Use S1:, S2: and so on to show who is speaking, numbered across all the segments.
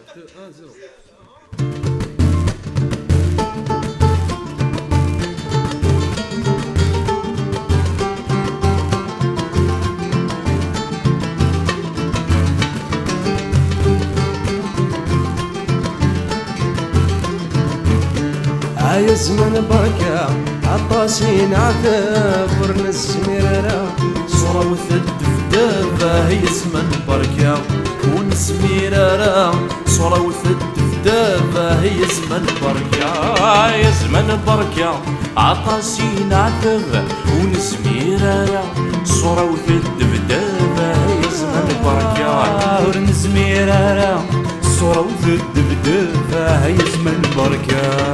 S1: يا زمان بركة عطاسين عذاب ورنا السميرة
S2: صورة وثد فدابة هي زمان بركة ونسميرة صورة وثد فدابة هي زمان بركة يا زمان بركة عطاسين عذاب ونسميرة صورة وثد فدابة هي زمان بركة ونسميرة صورة وثد فدابة هي زمان بركة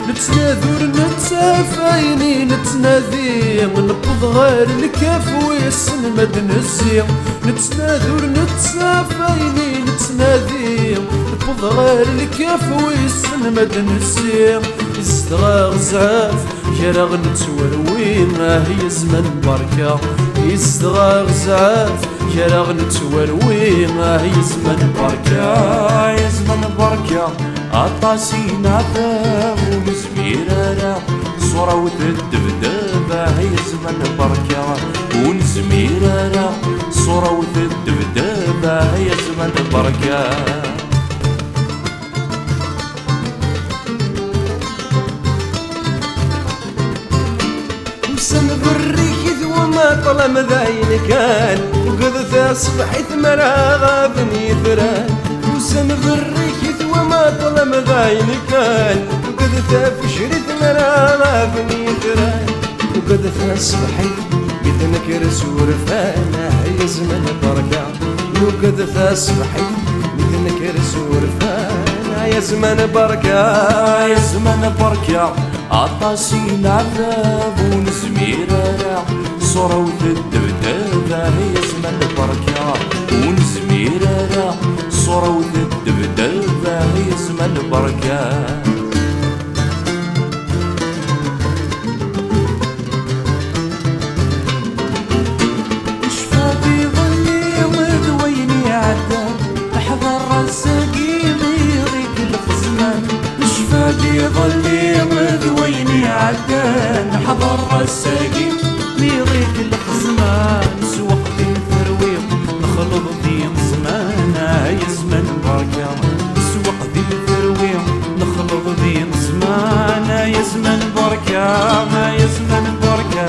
S1: نتناذر نتسافيني نتناذي نبض غير الكاف ويسن مد نزي نتناذر نتسافيني نتناذي نبض غير الكاف ويسن مد نزي يزدغى غزاف كراغ نتوروين هي زمان بركة يزدغى غزاف كراغ نتوروين هي زمان بركة
S2: يا زمان بركة عطاسين عذاب ونزميرة صورة وثد فدابة هي زمان بركة ونزميرة صورة وثد فدابة هي زمان بركة
S1: وسن بريك وما طلم ذاين كان وقذ صبحي ثمرة غابني ثران وسن بريك وما طلم ذاين كان وقذ فشري ثمرة غابني ثران وقذ صبحي مثل كرسور فانا هي زمن بركة وقذ صبحي مثل كرسور فانا يا زمن بركة
S2: يا زمان بركة عطاسين عذاب ونزميرة صورة وثد فدابة هي زمان بركة ونزميرة صورة وثد فدابة هي زمان بركة
S1: شفافي ظلي وذويني عدى احضر السقيم يغيك الخزمان شفافي ظلي وذويني عدى احضر السقيم يغيك الخزمان سوق دين ثرويق نخلط دين زمان يا زمان بركة سوق دين ثرويق نخلط دين زمان يا زمان بركة يا زمان بركة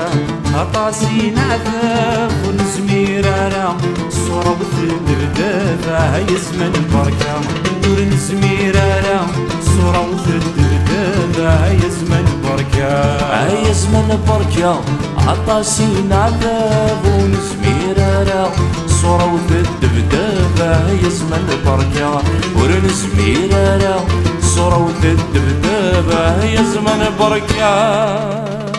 S1: عطاسين عذاب ونزميرة صورة وثد فدابة يا زمان بركة ونزميرة صورة وثد فدابة يا زمان بركة
S2: يا زمان بركة عطاسين عذاب ونزميرة صورة وثد فدابة يا زمان بركة ونزميرة صورة وثد فدابة يا زمان بركة